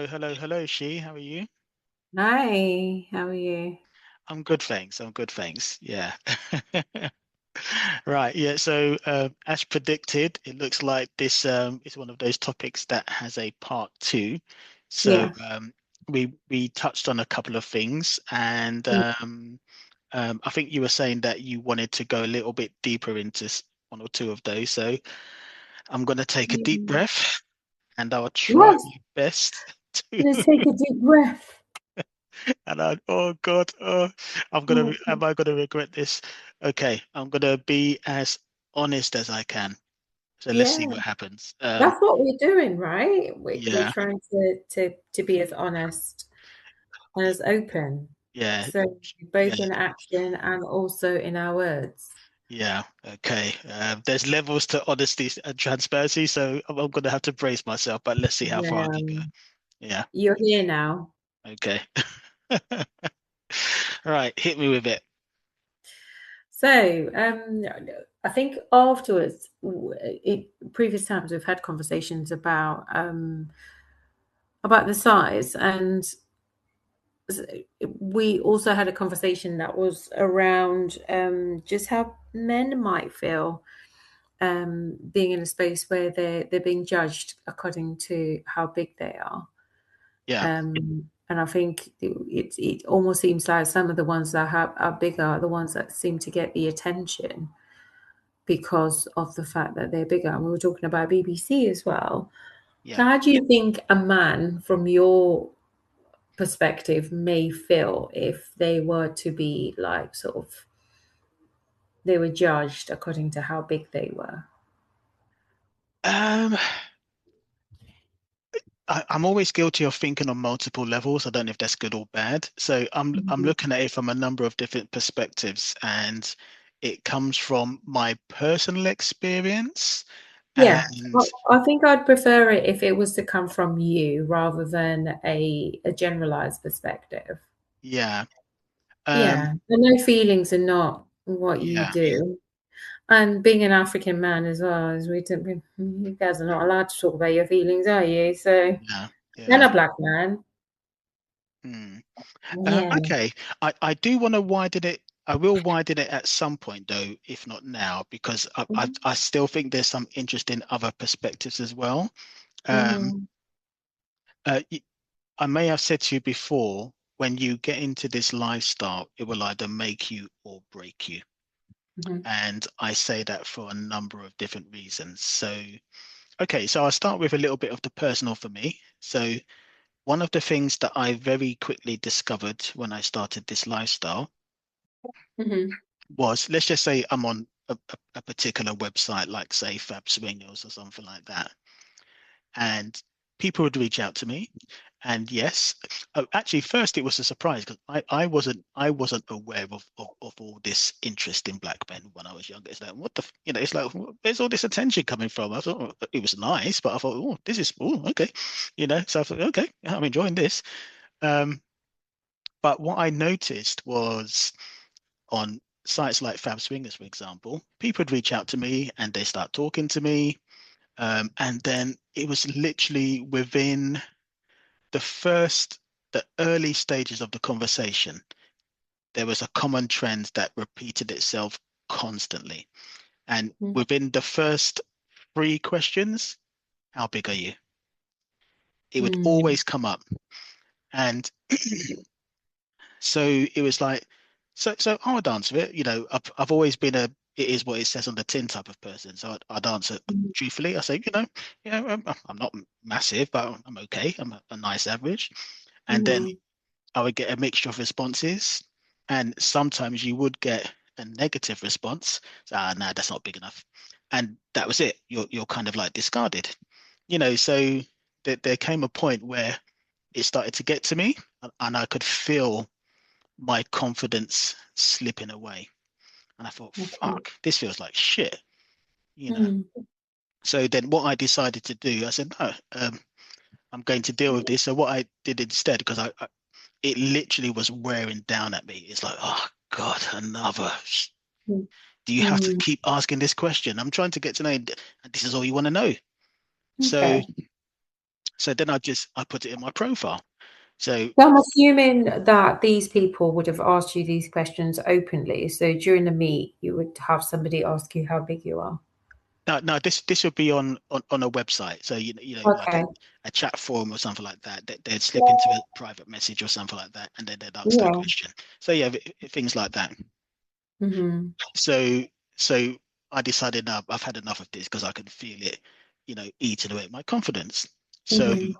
Hello, She. How are you? Hi, how are you? I'm good, thanks. I'm good, thanks. Yeah. Right, yeah. So, as predicted, it looks like this is one of those topics that has a part two. So, Yeah. we touched on a couple of things, and Mm. I think you were saying that you wanted to go a little bit deeper into one or two of those. So, I'm going to take a deep Mm. breath, and I'll try What? my best to. Let's take a deep breath. And oh God, Oh, am I gonna regret this? Okay, I'm gonna be as honest as I can. So let's see yeah, what happens. that's what we're doing, right? We're Yeah, trying to be as honest and as open. yeah, So yeah, both in action and also in our words. yeah. Okay. There's levels to honesty and transparency, so I'm gonna have to brace myself, but let's see how far I Yeah, can go. Yeah. you're here now. Okay. Right, hit me with it. So, I think afterwards, in previous times, we've had conversations about the size, and we also had a conversation that was around just how men might feel being in a space where they're being judged according to how big they are. Yeah. And I think it almost seems like some of the ones that are bigger are the ones that seem to get the attention because of the fact that they're bigger. And we were talking about BBC as well. So Yeah. how do you think a man, from your perspective, may feel if they were to be like sort of they were judged according to how big they were? Um, I'm always guilty of thinking on multiple levels. I don't know if that's good or bad. So I'm Mhm. looking at it from a number of different perspectives, and it comes from my personal experience. Yeah, And well, I think I'd prefer it if it was to come from you rather than a generalized perspective. yeah, Yeah, and no feelings are not what you yeah, do. And being an African man as well, as you guys are not allowed to talk about your feelings, are you? So, yeah, and yeah. a black man. Hmm. Yeah. Okay, I do want to widen it. I will widen it at some point, though, if not now, because Mhm. I still think there's some interesting other perspectives as well. Um, Mhm. uh, I may have said to you before, when you get into this lifestyle, it will either make you or break you. Mhm. And I say that for a number of different reasons. So, okay, so I'll start with a little bit of the personal for me. So, one of the things that I very quickly discovered when I started this lifestyle Mhm. was, let's just say I'm on a particular website, like say Fab Swingers or something like that. And people would reach out to me. And yes, actually, first it was a surprise because I wasn't aware of all this interest in black men when I was younger. It's like what it's like where's all this attention coming from? I thought it was nice, but I thought, oh, this is okay, So I thought, okay, I'm enjoying this. Um, but what I noticed was on sites like Fab Swingers, for example, people would reach out to me and they start talking to me, and then it was literally within the first, the early stages of the conversation, there was a common trend that repeated itself constantly. And Mhm. within the first three questions, how big are you? It would Mhm. always come up. And so it was like, so I would answer it. I've always been it is what it says on the tin type of person. So I'd answer Mhm. truthfully. I say, I'm not massive, but I'm okay. I'm a nice average. And then Mhm. I would get a mixture of responses, and sometimes you would get a negative response. So, no, that's not big enough, and that was it. You're kind of like discarded, So there came a point where it started to get to me, and I could feel my confidence slipping away, and I thought, Okay. "Fuck, this feels like shit," you know. Mhm. So then, what I decided to do, I said, no, I'm going to deal with this. So what I did instead, because it literally was wearing down at me. It's like, oh God, another. Do you have to Mhm. keep asking this question? I'm trying to get to know, and this is all you want to know. So Okay. So then I put it in my profile. So So I'm assuming that these people would have asked you these questions openly. So during the meet, you would have somebody ask you how big you are. no, this would be on a website. So like Okay. a chat forum or something like that. They'd slip into a private message or something like that, and then they'd ask that Yeah. question. So yeah, things like that. Mm-hmm. So so I decided now I've had enough of this because I could feel it, eating away at my confidence. So Mm-hmm.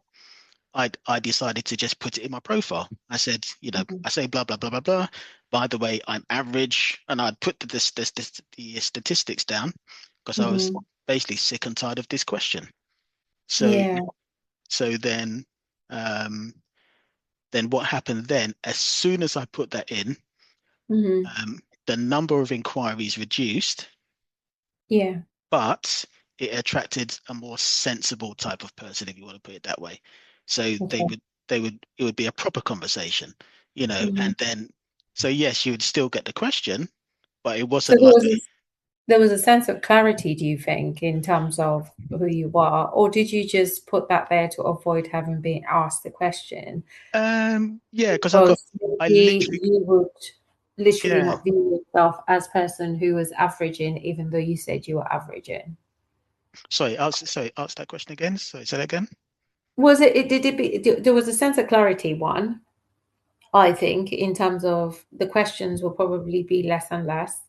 I decided to just put it in my profile. I said, Mm-hmm. I say blah blah blah blah blah. By the way, I'm average, and I'd put the statistics down because I was Mm-hmm. basically sick and tired of this question. So Yeah. so then what happened then? As soon as I put that in, Mm-hmm. the number of inquiries reduced, Yeah. but it attracted a more sensible type of person, if you want to put it that way. So Okay. it would be a proper conversation, Mm-hmm. and then, so yes, you would still get the question, but it So wasn't like a, there was a sense of clarity, do you think, in terms of who you are, or did you just put that there to avoid having been asked the question? yeah, because Because I maybe literally, you would literally yeah. not view yourself as person who was averaging, even though you said you were averaging. Sorry, ask that question again. Sorry, say that again. Was it did it be there was a sense of clarity, one, I think, in terms of the questions will probably be less and less,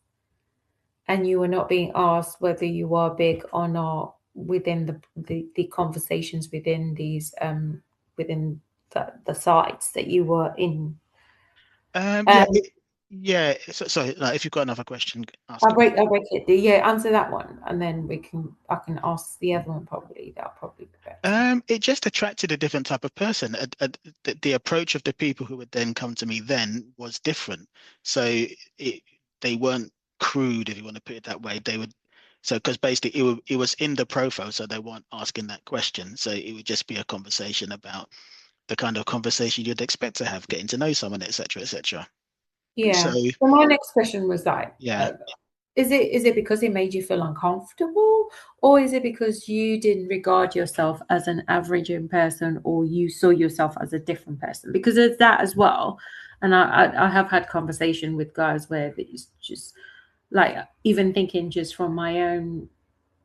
and you were not being asked whether you are big or not within the conversations within the sites that you were in. Yeah, Um, yeah. Sorry, like, if you've got another question, ask it. I'll break it. Yeah, answer that one, and then I can ask the other one probably. That'll probably be better. It just attracted a different type of person. The approach of the people who would then come to me then was different. So they weren't crude, if you want to put it that way. They would, so because basically it was in the profile, so they weren't asking that question. So it would just be a conversation about the kind of conversation you'd expect to have, getting to know someone, etc., etc. So Yeah. So my next question was like, yeah. is it because it made you feel uncomfortable, or is it because you didn't regard yourself as an average in person, or you saw yourself as a different person? Because there's that as well. And I have had conversation with guys where it's just like, even thinking just from my own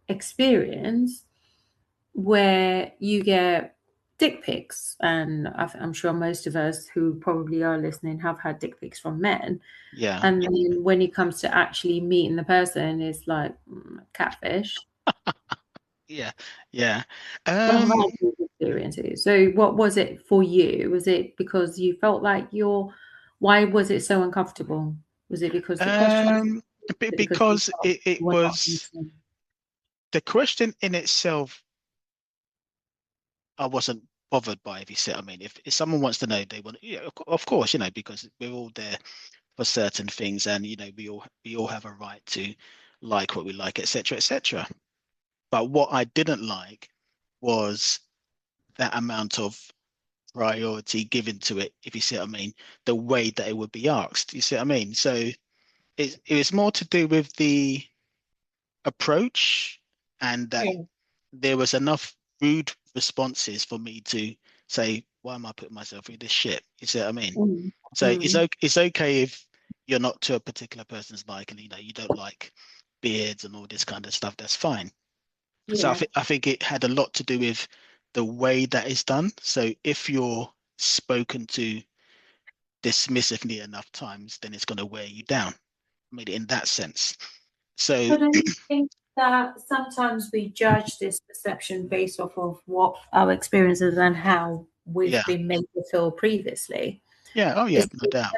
experience, where you get dick pics, and I'm sure most of us who probably are listening have had dick pics from men, Yeah. and then when it comes to actually meeting the person, it's like catfish. Yeah. Yeah. I've had Um, these experiences. So, what was it for you? Was it because you felt like why was it so uncomfortable? Was it because the question? Was um, it because you because felt it you were not was listening? the question in itself. I wasn't bothered by, if you see what I mean. If someone wants to know, they want, yeah, of course, because we're all there for certain things, and we all have a right to like what we like, etc., etc. But what I didn't like was that amount of priority given to it, if you see what I mean, the way that it would be asked. You see what I mean? So it was more to do with the approach, and that Yeah. there was enough rude responses for me to say, why am I putting myself through this shit? You see what I mean? Mm. So Mm. it's okay if you're not to a particular person's like, and you don't like beards and all this kind of stuff. That's fine. So Yeah. I think it had a lot to do with the way that it's done. So if you're spoken to dismissively enough times, then it's going to wear you down. I mean, in that sense. So But I think that sometimes we judge this perception based off of what our experiences and how we've yeah, been made to feel previously. yeah, oh yeah, no doubt.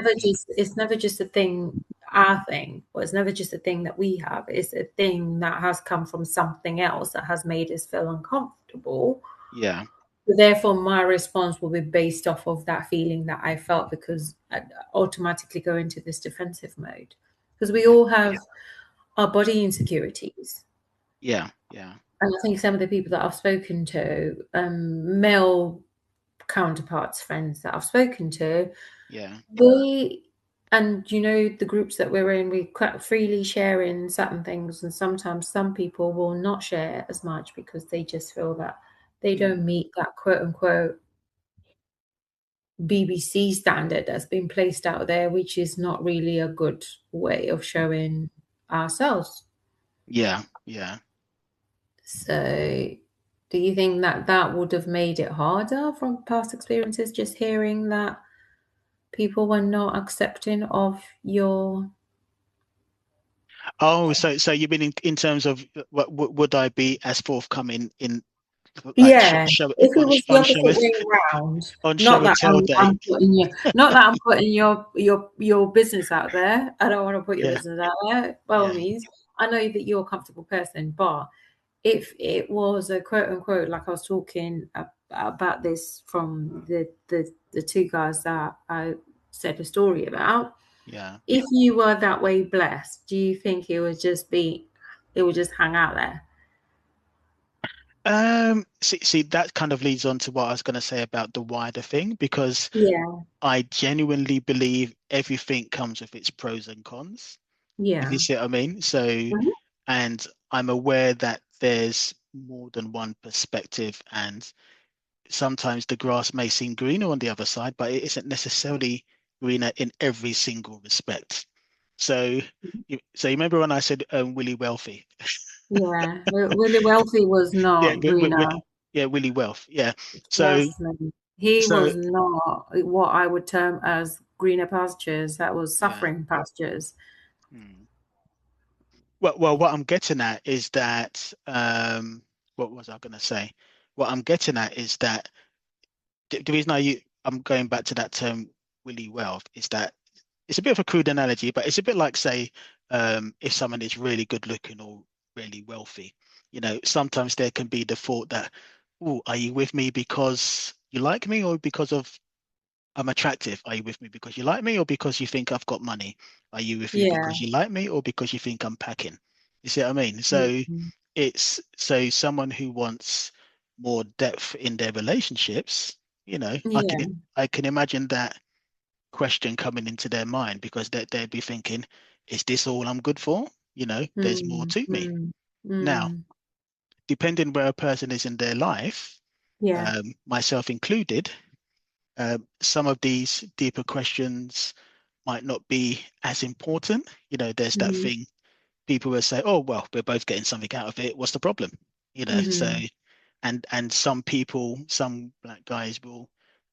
It's never just a thing, our thing, or it's never just a thing that we have. It's a thing that has come from something else that has made us feel uncomfortable. Yeah, So therefore, my response will be based off of that feeling that I felt, because I automatically go into this defensive mode. Because we yeah, all have our body insecurities. yeah, yeah, And I think some of the people that I've spoken to, male counterparts, friends that I've spoken to, yeah, they, and the groups that we're in, we quite freely share in certain things, and sometimes some people will not share as much because they just feel that they don't meet that quote unquote BBC standard that's been placed out there, which is not really a good way of showing ourselves. Yeah, yeah. So, do you think that that would have made it harder from past experiences, just hearing that people were not accepting of your? Oh, so you mean in terms of what would I be as forthcoming in like Yeah, show if it on was the on opposite show way around, on not show and that tell day? I'm putting you, not that I'm putting your business out there. I don't want to put your Yeah, business out there. By all yeah, means, I know that you're a comfortable person, but if it was a quote unquote, like I was talking about this from the two guys that I said a story about, yeah. if you were that way blessed, do you think it would just hang out there? See, that kind of leads on to what I was going to say about the wider thing, because Yeah, I genuinely believe everything comes with its pros and cons, if you yeah, see what I mean. So, mhm, and I'm aware that there's more than one perspective, and sometimes the grass may seem greener on the other side, but it isn't necessarily greener in every single respect. So, so you remember when I said Willy Wealthy? yeah. Willy Wealthy was Yeah, not greener. yeah, Willy Wealth. Yeah. So, Trust me. He so was not what I would term as greener pastures. That was yeah. suffering pastures. Hmm. Well, what I'm getting at is that what was I going to say? What I'm getting at is that the reason I'm going back to that term Willy Wealth is that it's a bit of a crude analogy, but it's a bit like, say, if someone is really good looking or really wealthy, sometimes there can be the thought that, oh, are you with me because you like me or because of I'm attractive? Are you with me because you like me or because you think I've got money? Are you with me Yeah. because you like me or because you think I'm packing? You see what I mean? So Mhm. it's so someone who wants more depth in their relationships, Yeah. I can imagine that question coming into their mind because they'd be thinking, is this all I'm good for? There's more Mm, to me. mm, Now, mm. depending where a person is in their life, Yeah. myself included, some of these deeper questions might not be as important. There's that Mhm, thing people will say, oh, well, we're both getting something out of it. What's the problem? So, mhm, and some people, some black guys will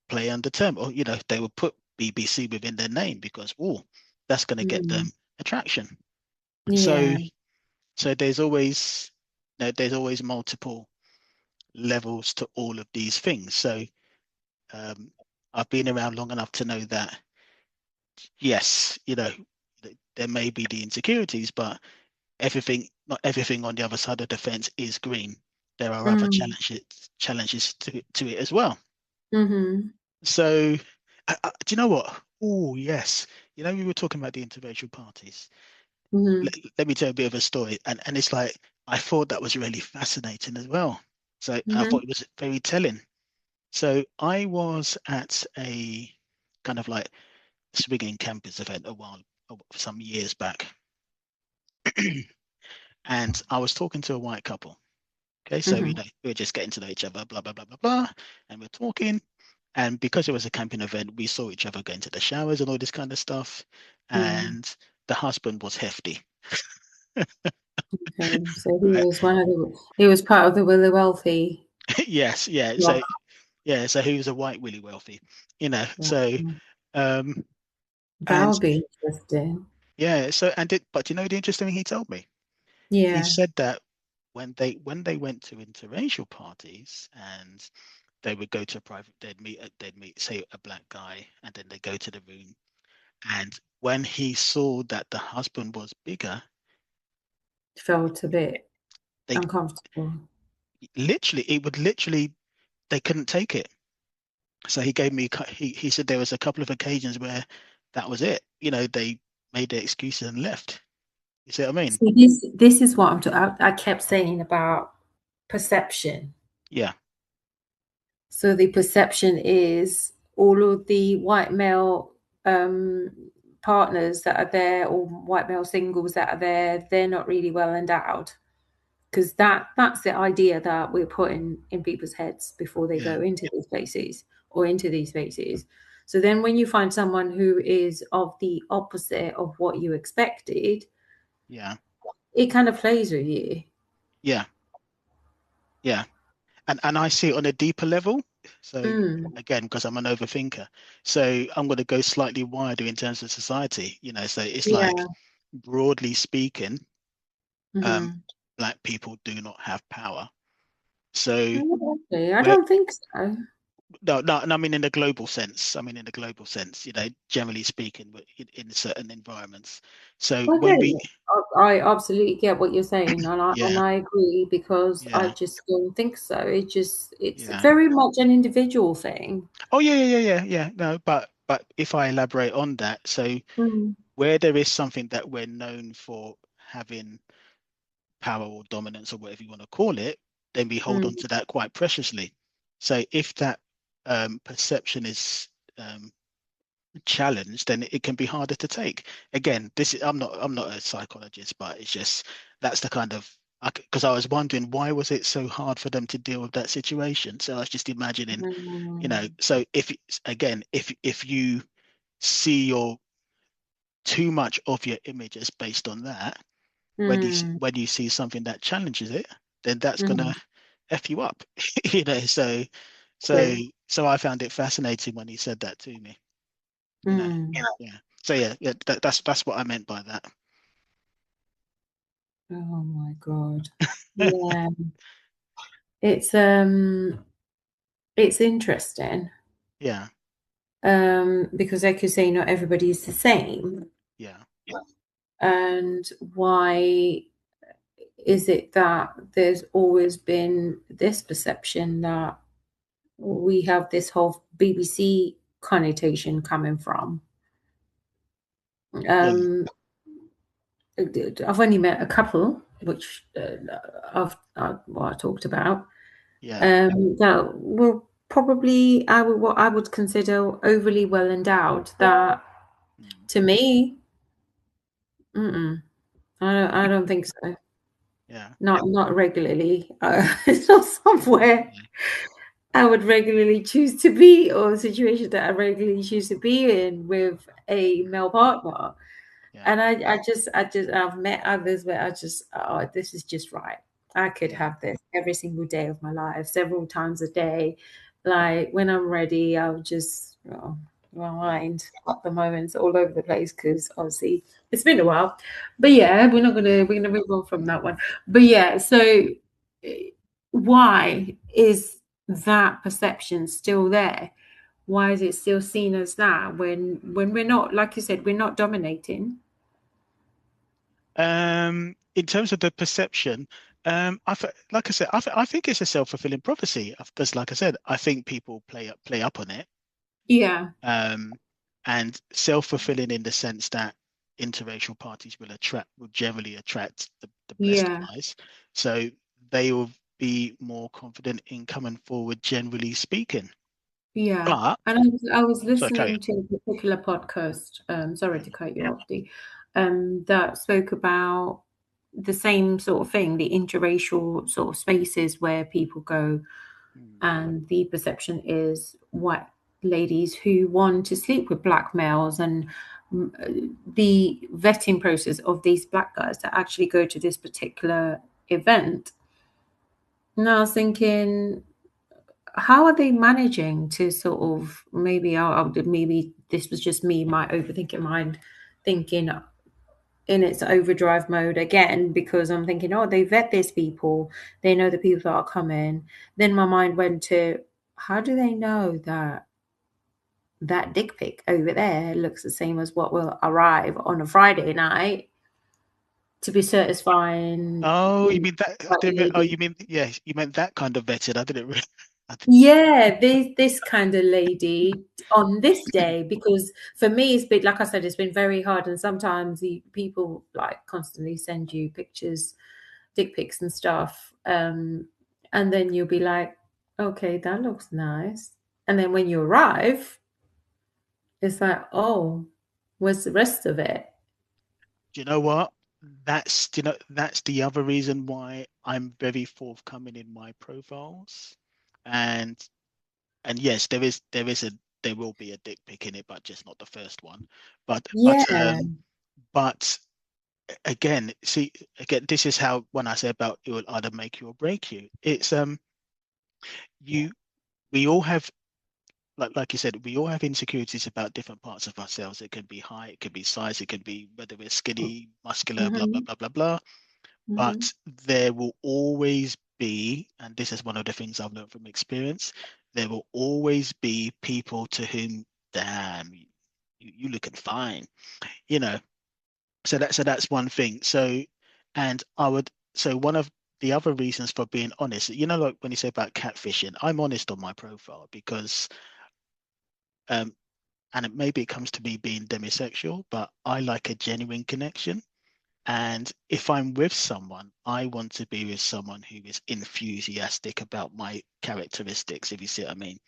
play under term, or, they will put BBC within their name because, oh, that's going to get them mm. attraction. So, Yeah. so there's always multiple levels to all of these things. So, um, I've been around long enough to know that yes, there may be the insecurities, but not everything on the other side of the fence is green. There are other Mm, challenges to it as well. mhm, So, do you know what? Oh, yes. We were talking about the interracial parties. mhm, Let me tell you a bit of a story, and it's like I thought that was really fascinating as well. So I mhm, thought it was very telling. So I was at a kind of like swinging campus event some years back, and I was talking to a white couple. Okay, so mhm, we were just getting to know each other, blah blah blah blah blah, and we're talking. And because it was a camping event, we saw each other going to the showers and all this kind of stuff. mm. And the husband was hefty, Okay. So right? he was part of the Willy Wealthy Yes, yeah. block. So he was a white Willy Wealthy, Yeah. So um, That and would be interesting. yeah, but you know the interesting thing he told me? He Yeah. said that when they went to interracial parties and they would go to a private, they'd meet say a black guy, and then they go to the room, and when he saw that the husband was bigger, Felt a bit they uncomfortable. literally they couldn't take it. So he said there was a couple of occasions where that was it. They made their excuses and left. You see what I mean? See, this is what I kept saying about perception. Yeah. So the perception is all of the white male partners that are there, or white male singles that are there, they're not really well endowed. because that's the idea that we're putting in people's heads before they Yeah. go into these places or into these spaces. So then when you find someone who is of the opposite of what you expected, Yeah. it kind of plays with you. Yeah. Yeah. And I see it on a deeper level. So Mm, again, because I'm an overthinker, so I'm going to go slightly wider in terms of society. So it's like, yeah. broadly speaking, um, Mm-hmm. black people do not have power. So Okay, I we're don't think so. no, no, and I mean in the global sense. I mean in the global sense. Generally speaking, in certain environments. So when Okay, we, I absolutely get what you're saying, and I yeah, agree because I yeah, just don't think so. It's yeah. very much an individual thing. Oh yeah, yeah, yeah, yeah, yeah. No, but if I elaborate on that, so Mm, where there is something that we're known for having power or dominance or whatever you want to call it, then we hold on mm, to that quite preciously. So if that perception is challenged, then it can be harder to take. Again, this is I'm not a psychologist, but it's just that's the kind of, because I was wondering why was it so hard for them to deal with that situation. So I was just imagining, mm, so if you see your too much of your image as based on that, mm, when you see something that challenges it, then that's mm. gonna f you up. So so True. so I found it fascinating when he said that to me. you know Mm. yeah. So yeah, yeah, that's what I meant by that. Oh my God. Yeah. It's it's interesting. Yeah. Because like you say, not everybody is the same. Yeah. And why is it that there's always been this perception that we have this whole BBC connotation coming from? Yeah. Um, I've only met a couple, which well, I talked about, Yeah. that were probably what I would consider overly well endowed. That Mm. to me, mm-mm, I don't think so. Yeah. Not regularly. It's not somewhere Yeah. I would regularly choose to be, or a situation that I regularly choose to be in with a male partner. Yeah. And I've met others where I just, oh, this is just right. I could Yeah. have this every single day of my life, several times a day. Like when I'm ready, I'll just, my Yeah. mind at the moment's all over the place because obviously it's been a while. But yeah, we're gonna move on from that one. But yeah, so eh, why is that perception still there? Why is it still seen as that when we're not, like you said, we're not dominating? In terms of the perception, like I said, I think it's a self-fulfilling prophecy because, like I said, I think people play up on it. Yeah, um, and self-fulfilling in the sense that interracial parties will generally attract the best yeah, guys, so they will be more confident in coming forward, generally speaking. yeah. But And I was so carry listening to a particular podcast, sorry on. to cut you off, Dee, that spoke about the same sort of thing, the interracial sort of spaces where people go, Mm, and the perception is white ladies who want to sleep with black males, and the vetting process of these black guys that actually go to this particular event. And I was thinking, how are they managing to sort of maybe this was just me, my overthinking mind, thinking in its overdrive mode again because I'm thinking, oh, they vet these people, they know the people that are coming. Then my mind went to, how do they know that that dick pic over there looks the same as what will arrive on a Friday night to be satisfying, oh, you mean that? I white didn't oh, lady? you mean, yeah, you meant that kind of vetted. I didn't really. Yeah, this kind of lady on this day, because for me it's been, like I said, it's been very hard, and sometimes people like constantly send you pictures, dick pics and stuff, and then you'll be like, okay, that looks nice, and then when you arrive, it's like, oh, where's the rest of it? Do you know what? that's the other reason why I'm very forthcoming in my profiles. And yes, there will be a dick pic in it, but just not the first one. But Yeah. but again, see, again, this is how, when I say about it will either make you or break you, it's you we all have, like you said, we all have insecurities about different parts of ourselves. It can be height, it could be size, it could be whether we're skinny, muscular, blah blah Mm-hmm. blah blah blah. Mm-hmm. But there will always be, and this is one of the things I've learned from experience, there will always be people to whom, damn, you looking fine, you know. So that's one thing. And I would, so one of the other reasons for being honest, like when you say about catfishing, I'm honest on my profile because, um, and maybe it comes to me being demisexual, but I like a genuine connection. And if I'm with someone, I want to be with someone who is enthusiastic about my characteristics, if you see what I mean.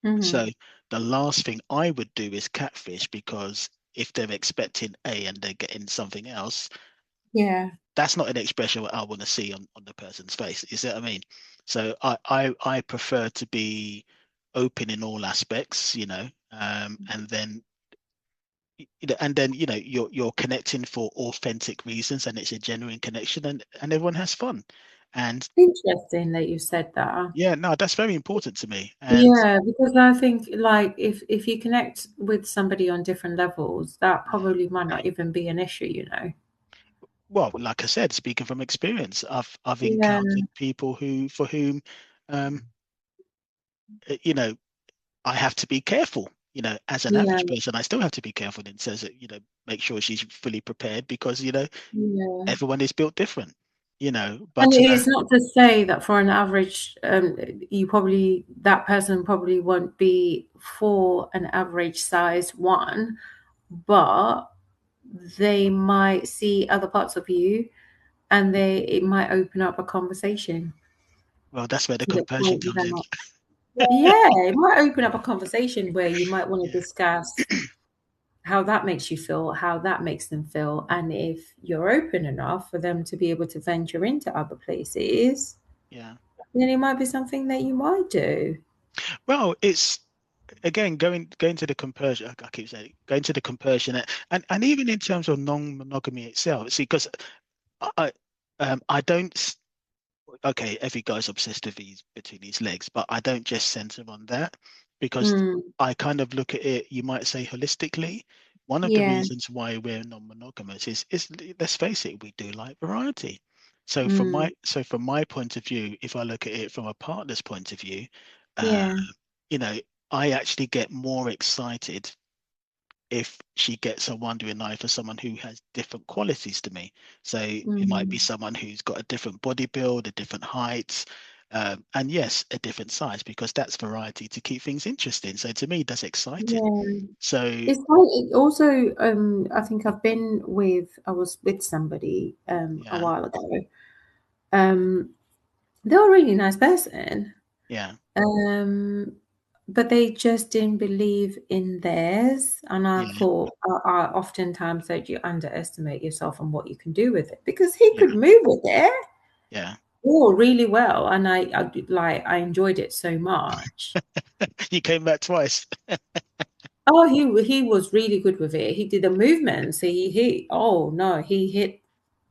Mm-hmm. So the last thing I would do is catfish, because if they're expecting A and they're getting something else, Yeah. that's not an expression what I want to see on the person's face. You see what I mean? So I prefer to be open in all aspects, and then you're connecting for authentic reasons, and it's a genuine connection, and everyone has fun. And Interesting that you said that. yeah, no, that's very important to me. And Yeah, because I think like if you connect with somebody on different levels, that yeah, probably might not even be an issue, you know. well, like I said, speaking from experience, I've Yeah, encountered people who for whom, um you know I have to be careful. As an yeah, average person, I still have to be careful, and says that, make sure she's fully prepared, because yeah. everyone is built different. And But it's not to say that for an average, you probably that person probably won't be for an average size one, but they might see other parts of you, and it might open up a conversation well, that's where the to the compersion point comes in. that yeah, it might open up a conversation where you might want to Yeah, discuss how that makes you feel, how that makes them feel, and if you're open enough for them to be able to venture into other places, yeah. then it might be something that you might do. Well, it's, again, going to the compersion. I keep saying going to the compersion, and even in terms of non-monogamy itself. See, because I I don't. Okay, every guy's obsessed with these between his legs, but I don't just center on that, because Mm, I kind of look at it, you might say, holistically. One of the yeah. reasons why we're non-monogamous is, let's face it, we do like variety. So Mm, from my point of view, if I look at it from a partner's point of view, uh, yeah. you know, I actually get more excited if she gets a wandering eye for someone who has different qualities to me. So it might be Mm, someone who's got a different body build, a different height, and yes, a different size, because that's variety to keep things interesting. So to me, that's exciting. yeah. So It's like it also, I think I was with somebody a yeah, while ago. Um, they were a really nice person. yeah, Um, but they just didn't believe in theirs. And I yeah, thought, oftentimes that you underestimate yourself and what you can do with it because he yeah, could move with it yeah. really well. And I enjoyed it so much. You came back twice. Oh, he was really good with it. He did the movements. Oh no, he hit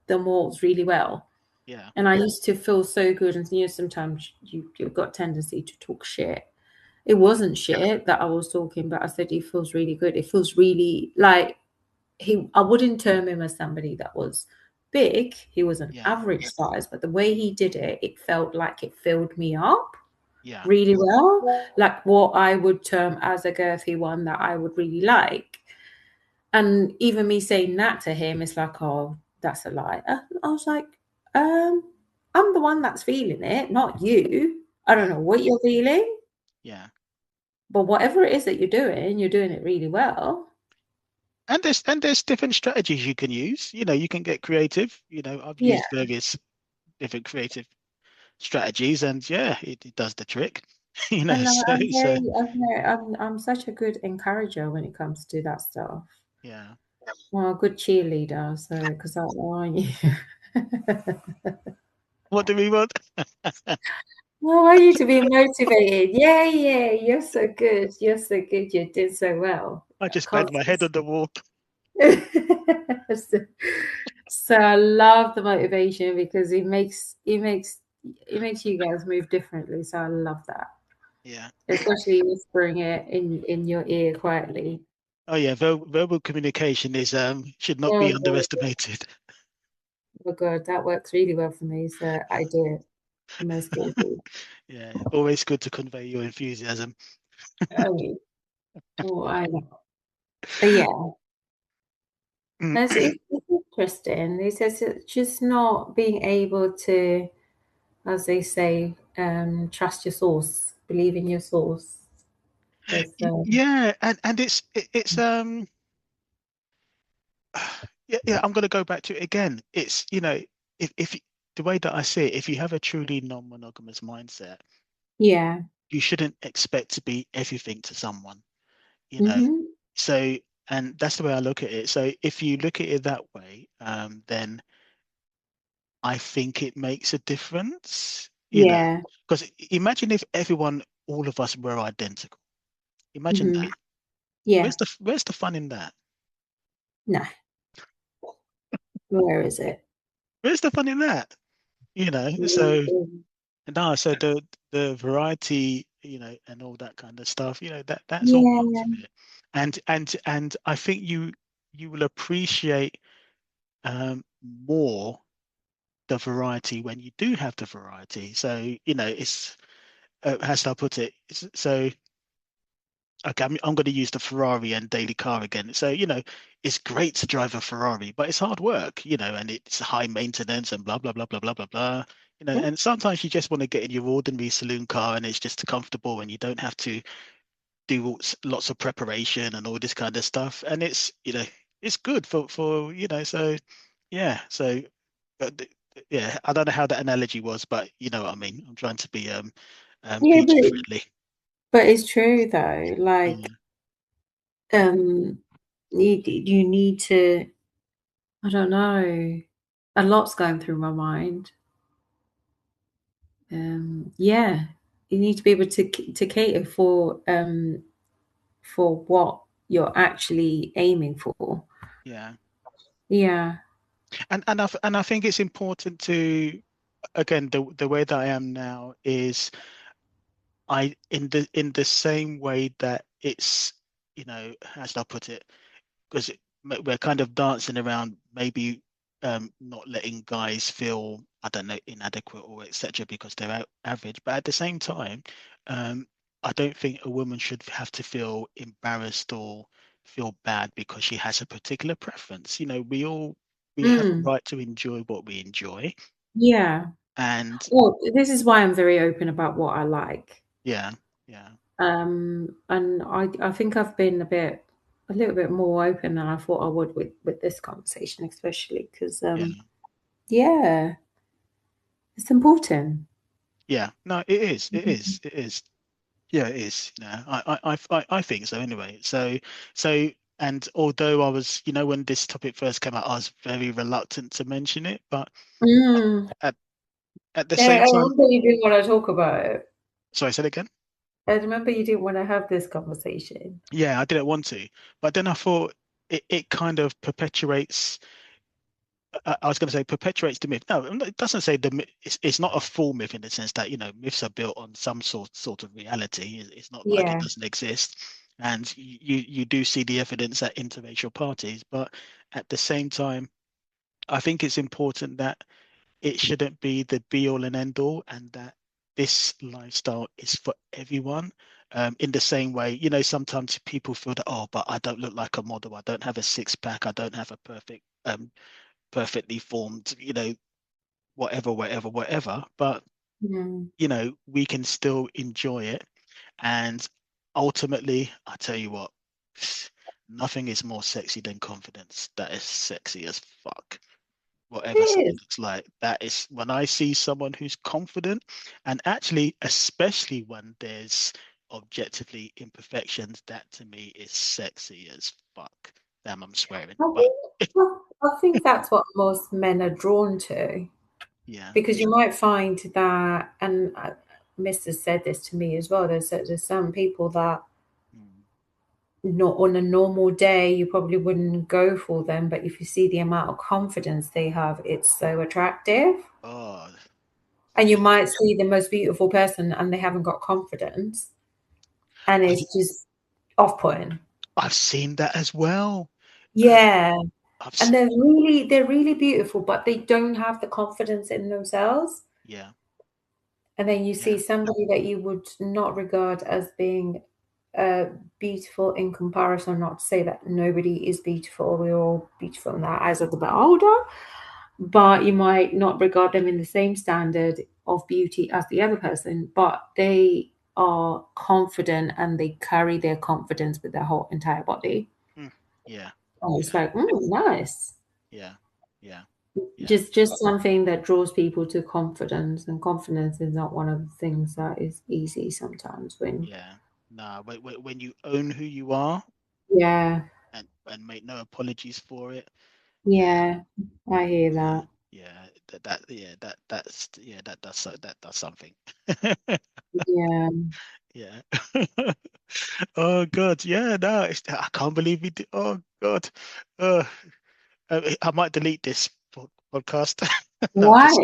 the malls really well. Yeah, And I used to feel so good. And sometimes you've got tendency to talk shit. It wasn't shit that I was talking, but I said it feels really good. It feels really like I wouldn't term him as somebody that was big. He was an yeah, average size, but the way he did it, it felt like it filled me up yeah, really well. Like what I would term as a girthy one that I would really like. And even me saying that to him is like, oh, that's a lie. I was like, um, I'm the one that's feeling it, not you. I don't yeah, know what you're feeling. yeah. But whatever it is that you're doing it really well. And there's different strategies you can use. You can get creative. I've Yeah. used various different creative strategies, and yeah, it does the trick. And So I'm such a good encourager when it comes to that stuff. yeah. Well, a good cheerleader, so because that aren't you? What do we want? Well, I want you to be motivated. Yeah, yeah, you're so good. You're so good. You did so well. I I just banged can't. my head on the wall. So, so I love the motivation because it makes you guys move differently. So I love that, Yeah. especially whispering it in your ear quietly. Oh yeah, verbal communication is should not be Oh God, underestimated. oh God, that works really well for me. So I do it most guilty. Yeah, always good to convey your enthusiasm. Oh, oh, I know. But yeah, Mm. it's interesting. It's just not being able to, as they say, trust your source, believe in your source. Because Yeah, and it's yeah, yeah, I'm gonna go back to it again. It's, if the way that I see it, if you have a truly non-monogamous mindset, yeah, you shouldn't expect to be everything to someone, you know. hmm So, and that's the way I look at it. So if you look at it that way, then I think it makes a difference, yeah, because imagine if everyone, all of us were identical. Imagine hmm that. yeah. Where's the fun in that? No, where is it? Where's the fun in that? So no, so the variety, and all that kind of stuff, that's all part Yeah, of it. And I think you will appreciate more the variety when you do have the variety. So, it's how shall I put it? So, okay, I'm going to use the Ferrari and daily car again. So, it's great to drive a Ferrari, but it's hard work, and it's high maintenance and blah, blah, blah, blah, blah, blah, blah. And sometimes you just want to get in your ordinary saloon car and it's just comfortable and you don't have to do lots of preparation and all this kind of stuff. And it's good for, so yeah. So, yeah, I don't know how that analogy was, but you know what I mean. I'm trying to be yeah, PG friendly. but it's true though. Like, Yeah, um, you need to. I don't know. A lot's going through my mind. Yeah, you need to be able to cater for what you're actually aiming for. yeah. Yeah. And I think it's important to, again, the way that I am now is, in the same way that it's, how should I put it? Because we're kind of dancing around, maybe not letting guys feel, I don't know, inadequate or etc. because they're average. But at the same time, um, I don't think a woman should have to feel embarrassed or feel bad because she has a particular preference. We have a Mm, right to enjoy what we enjoy. yeah. And Well, this is why I'm very open about what I like. yeah, yeah, And I think I've been a little bit more open than I thought I would with this conversation, especially because yeah, yeah, it's important. yeah. No, it is. It Mhm. is. It is. Yeah, it is. I think so anyway. So, and although I was, when this topic first came out, I was very reluctant to mention it, but Mm. at at the Yeah, same I time, remember you didn't want to talk about it. sorry, say that again. I remember you didn't want to have this conversation. Yeah, I didn't want to, but then I thought it kind of perpetuates. I was going to say perpetuates the myth. No, it doesn't say the myth. It's not a full myth in the sense that, myths are built on some sort of reality. It's not like it Yeah. doesn't exist, and you do see the evidence at interracial parties. But at the same time, I think it's important that it shouldn't be the be all and end all, and that this lifestyle is for everyone. In the same way, sometimes people feel that, oh, but I don't look like a model. I don't have a six pack. I don't have a perfectly formed, whatever, whatever, whatever. But, Mm. we can still enjoy it. And ultimately, I tell you what, nothing is more sexy than confidence. That is sexy as fuck. Whatever It someone is. looks like, that is when I see someone who's confident, and actually, especially when there's objectively imperfections, that to me is sexy as fuck. Damn, I'm swearing. I But think, I think that's what most men are drawn to, yeah. because you might find that, and Mr. said this to me as well. There's some people that Mm. not on a normal day you probably wouldn't go for them, but if you see the amount of confidence they have, it's so attractive. Oh, And you yeah. might see the most beautiful person and they haven't got confidence, and I, it's just off-putting. I've seen that as well. Uh, Yeah. I've And s- they're really beautiful, but they don't have the confidence in themselves. yeah, And then you see yeah. somebody that you would not regard as being uh, beautiful in comparison. Not to say that nobody is beautiful, we're all beautiful in our eyes of the beholder, but you might not regard them in the same standard of beauty as the other person, but they are confident and they carry their confidence with their whole entire body. Mm, yeah, And it's yeah, like, nice. yeah, yeah, yeah. Just something that draws people to confidence, and confidence is not one of the things that is easy sometimes when, Yeah. Nah, when you own who you are yeah, and make no apologies for it, then yeah, I hear yeah, that. yeah, that does that does something. Yeah. Yeah. Oh God, yeah, no, I can't believe we did. Oh God, uh, I might delete this podcast. No, I'm Why? just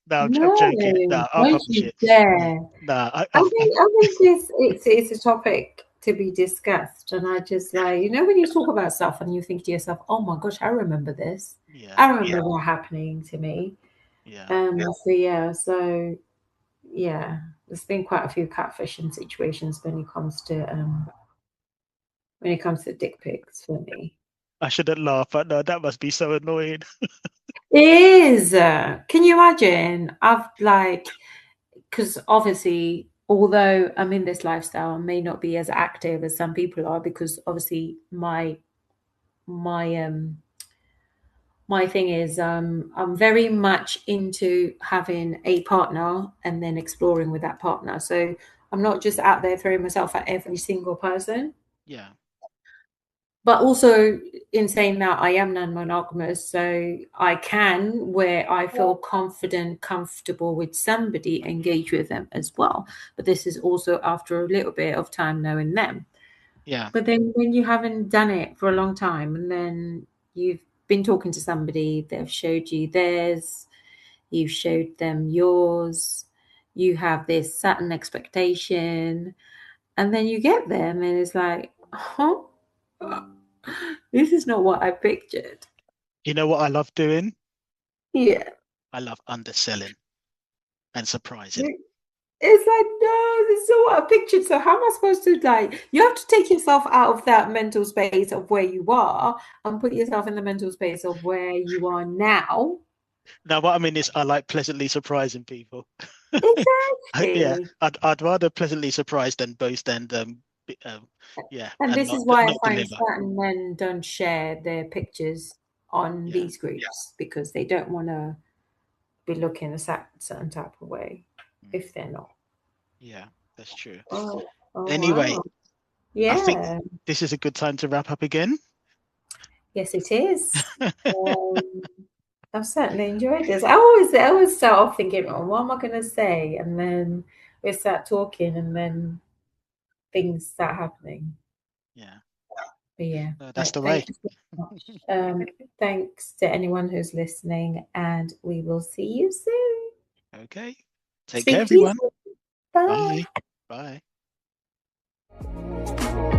no, I'm No, joking. No, I'll don't publish you it. dare. No, I think it's a topic to be discussed, and I just like, when you talk about stuff and you think to yourself, "Oh my gosh, I remember this. yeah, I remember that happening to me." yeah. So yeah, there's been quite a few catfishing situations when it comes to dick pics for me. I shouldn't laugh, but no, that must be so annoying. It is. Can you imagine? I've like, because obviously, although I'm in this lifestyle, I may not be as active as some people are, because obviously my my thing is, I'm very much into having a partner and then exploring with that partner. So I'm not just out there throwing myself at every single person. Yeah, But also, in saying that, I am non-monogamous, so I can, where I feel confident, comfortable with somebody, engage with them as well. But this is also after a little bit of time knowing them. yeah, But then when you haven't done it for a long time, and then you've been talking to somebody, they've showed you theirs, you've showed them yours, you have this certain expectation, and then you get them, and it's like, huh? This is not what I pictured. you know what I love doing? Yeah. I love underselling and surprising. It's like, no, this is not what I pictured. So how am I supposed to, like, you have to take yourself out of that mental space of where you are and put yourself in the mental space of where you are now. Now, what I mean is, I like pleasantly surprising people. Yeah, Exactly. I'd rather pleasantly surprise than boast and yeah, And and this not is why I not find deliver. certain men don't share their pictures on Yeah, these groups because they don't want to be looking a certain type of way mm, if they're not. yeah, that's true. Oh, oh Anyway, wow. I think Yeah. this is a good time to wrap up again. Yes, it is. Um, I've certainly enjoyed this. I always start off thinking, "Oh, what am I going to say?" And then we start talking, and then things start happening. Yeah, But yeah, that's the thank way. you so much. Thanks to anyone who's listening, and we will see you soon. Okay, take care, Speak to you everyone. soon. Bye. Bye. Bye.